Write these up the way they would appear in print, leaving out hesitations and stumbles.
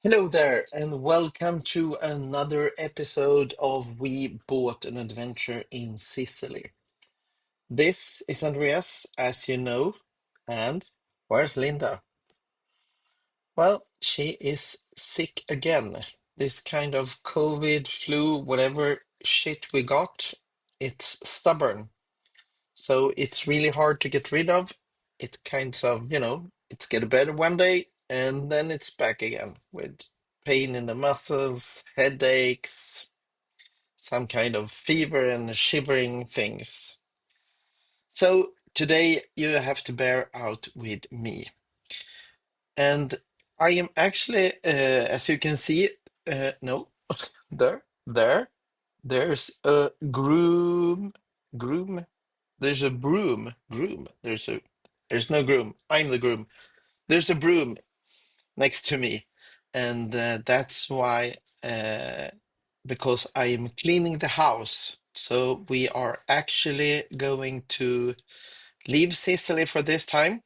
Hello there, and welcome to another episode of We Bought an Adventure in Sicily. This is Andreas, as you know, and where's Linda? Well, she is sick again. This kind of COVID, flu, whatever shit we got, it's stubborn. So it's really hard to get rid of. It kind of, it's get better one day and then it's back again with pain in the muscles, headaches, some kind of fever and shivering things. So today you have to bear out with me. And I am actually, as you can see, no, there's a groom. There's a broom. There's no groom. I'm the groom. There's a broom next to me, and that's why because I am cleaning the house. So we are actually going to leave Sicily for this time.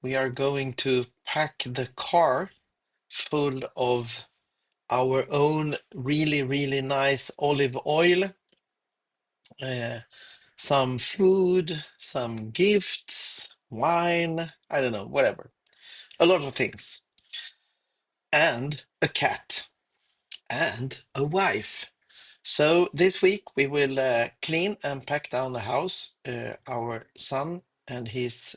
We are going to pack the car full of our own really, really nice olive oil. Uh, some food, some gifts, wine, I don't know, whatever. A lot of things. And a cat and a wife. So this week we will clean and pack down the house. Our son and his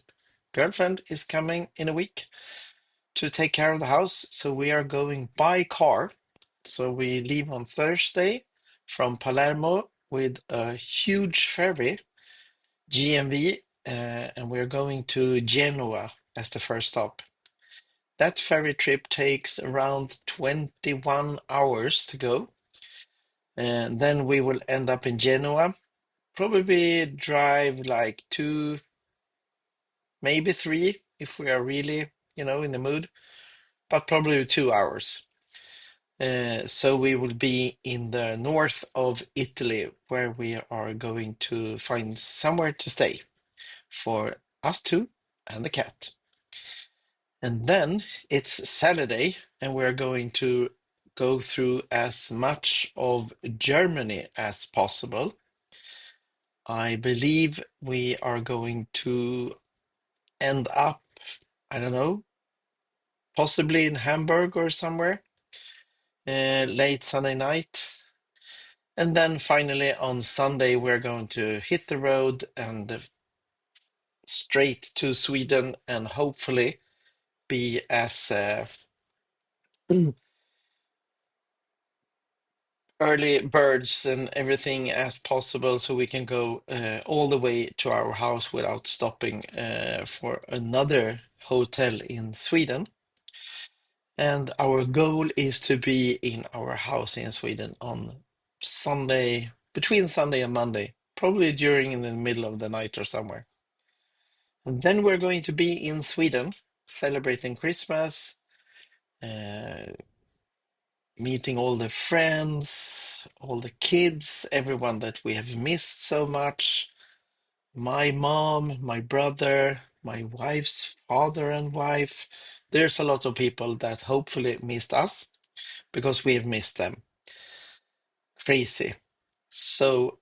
girlfriend is coming in a week to take care of the house. So we are going by car. So we leave on Thursday from Palermo with a huge ferry GMV, and we're going to Genoa as the first stop. That ferry trip takes around 21 hours to go, and then we will end up in Genoa. Probably drive like two, maybe three, if we are really, in the mood, but probably 2 hours. So we will be in the north of Italy, where we are going to find somewhere to stay for us two and the cat. And then it's Saturday, and we're going to go through as much of Germany as possible. I believe we are going to end up, I don't know, possibly in Hamburg or somewhere, late Sunday night. And then finally on Sunday, we're going to hit the road and straight to Sweden and hopefully be as early birds and everything as possible so we can go all the way to our house without stopping for another hotel in Sweden. And our goal is to be in our house in Sweden on Sunday, between Sunday and Monday, probably during in the middle of the night or somewhere. And then we're going to be in Sweden celebrating Christmas, uh, meeting all the friends, all the kids, everyone that we have missed so much. My mom, my brother, my wife's father and wife. There's a lot of people that hopefully missed us because we have missed them. Crazy. So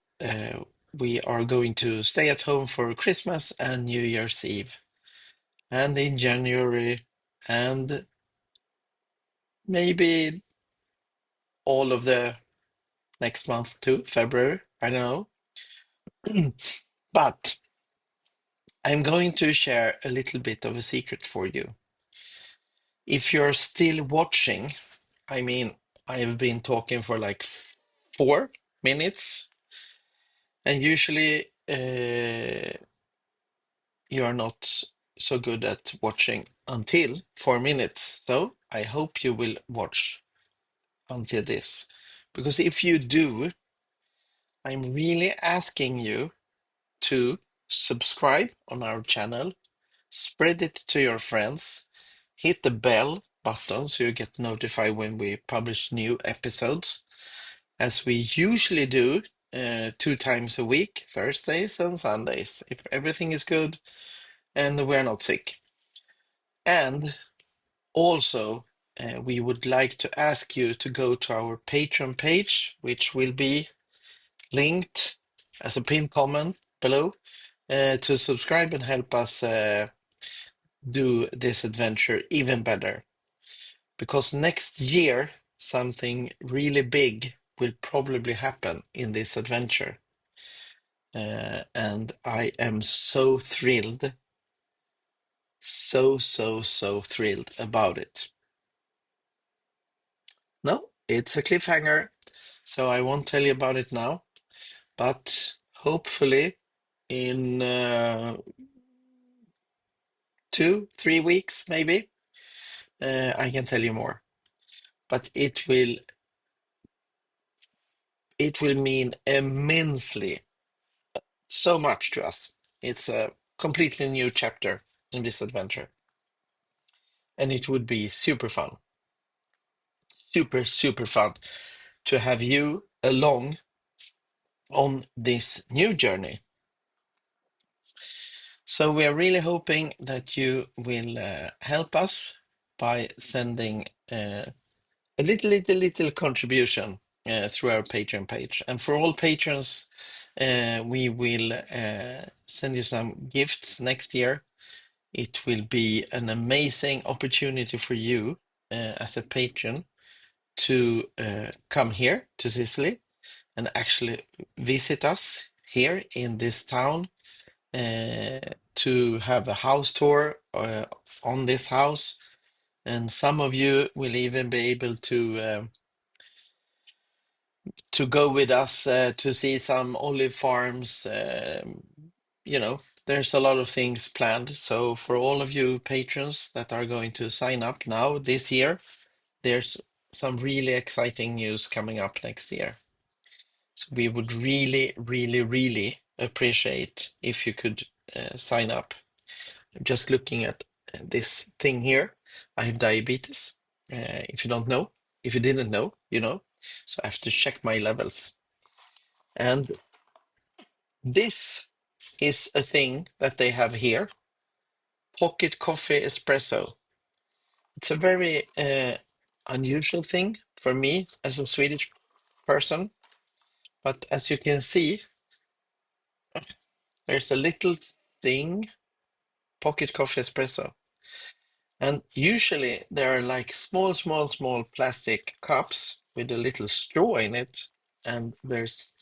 we are going to stay at home for Christmas and New Year's Eve, and in January, and maybe all of the next month too, February. I don't know. But I'm going to share a little bit of a secret for you. If you're still watching, I mean, I have been talking for like 4 minutes, and usually you are not so good at watching until 4 minutes. So I hope you will watch until this. Because if you do, I'm really asking you to subscribe on our channel, spread it to your friends, hit the bell button so you get notified when we publish new episodes, as we usually do 2 times a week, Thursdays and Sundays, if everything is good and we're not sick. And also, we would like to ask you to go to our Patreon page, which will be linked as a pinned comment below, to subscribe and help us do this adventure even better. Because next year, something really big will probably happen in this adventure. And I am so thrilled, so thrilled about it. No, it's a cliffhanger, so I won't tell you about it now, but hopefully in 2, 3 weeks, maybe, I can tell you more. But it will mean immensely so much to us. It's a completely new chapter in this adventure, and it would be super fun, super fun to have you along on this new journey. So we are really hoping that you will help us by sending a little contribution through our Patreon page. And for all patrons, we will send you some gifts next year. It will be an amazing opportunity for you as a patron to come here to Sicily and actually visit us here in this town, to have a house tour on this house. And some of you will even be able to go with us to see some olive farms. There's a lot of things planned. So for all of you patrons that are going to sign up now this year, there's some really exciting news coming up next year. So we would really appreciate if you could sign up. Just looking at this thing here, I have diabetes. If you don't know, if you didn't know, you know. So I have to check my levels. And this is a thing that they have here, pocket coffee espresso. It's a very unusual thing for me as a Swedish person. But as you can see, there's a little thing, pocket coffee espresso. And usually there are like small plastic cups with a little straw in it. And there's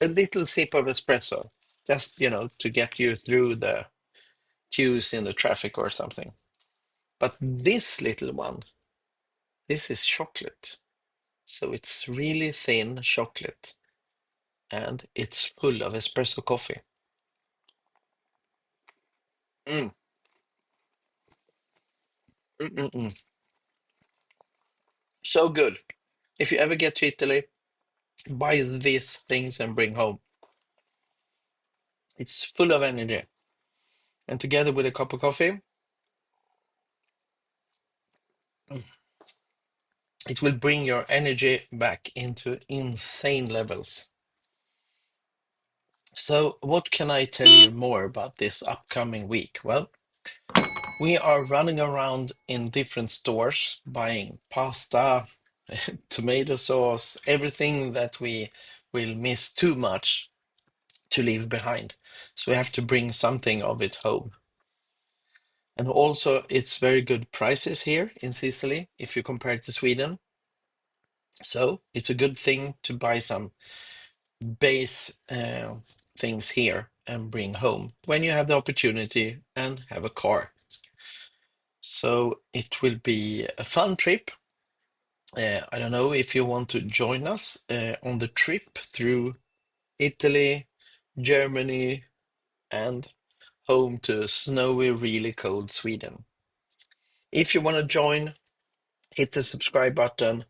a little sip of espresso, just, to get you through the queues in the traffic or something. But this little one, this is chocolate. So it's really thin chocolate and it's full of espresso coffee. Mm, mm. So good. If you ever get to Italy, buy these things and bring home. It's full of energy. And together with a cup of coffee, it will bring your energy back into insane levels. So, what can I tell you more about this upcoming week? Well, we are running around in different stores buying pasta, tomato sauce, everything that we will miss too much to leave behind. So we have to bring something of it home. And also, it's very good prices here in Sicily if you compare it to Sweden. So it's a good thing to buy some base things here and bring home when you have the opportunity and have a car. So it will be a fun trip. I don't know if you want to join us on the trip through Italy, Germany, and home to snowy, really cold Sweden. If you want to join, hit the subscribe button.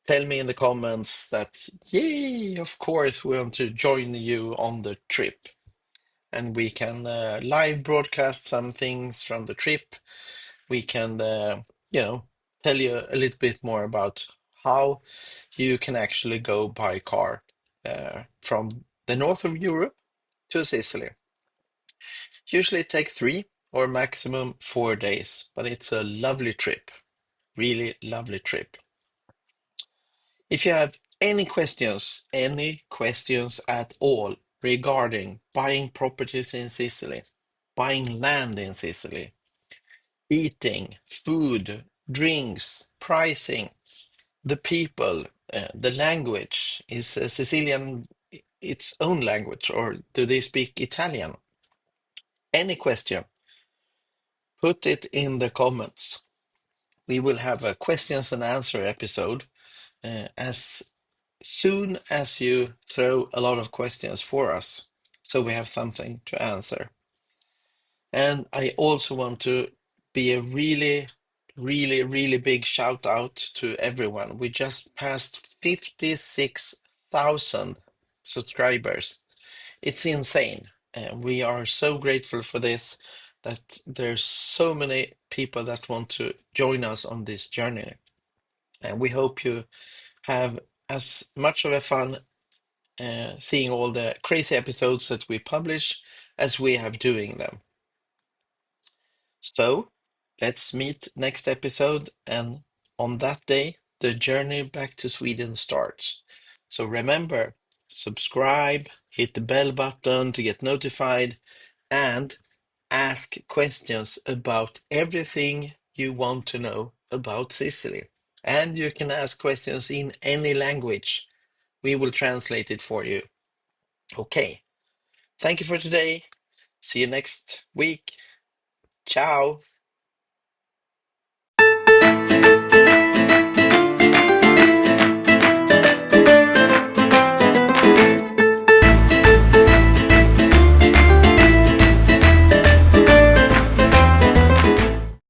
Tell me in the comments that, yay, of course, we want to join you on the trip. And we can live broadcast some things from the trip. We can, tell you a little bit more about how you can actually go by car from the north of Europe to Sicily. Usually it takes 3 or maximum 4 days, but it's a lovely trip. really lovely trip. If you have any questions at all regarding buying properties in Sicily, buying land in Sicily, eating, food, drinks, pricing, the people, the language, is Sicilian its own language, or do they speak Italian? Any question, put it in the comments. We will have a questions and answer episode as soon as you throw a lot of questions for us, so we have something to answer. And I also want to be a really big shout out to everyone. We just passed 56,000 subscribers. It's insane. We are so grateful for this, that there's so many people that want to join us on this journey. And we hope you have as much of a fun seeing all the crazy episodes that we publish as we have doing them. So let's meet next episode, and on that day, the journey back to Sweden starts. So remember, subscribe, hit the bell button to get notified, and ask questions about everything you want to know about Sicily. And you can ask questions in any language. We will translate it for you. Okay. Thank you for today. See you next week. Ciao.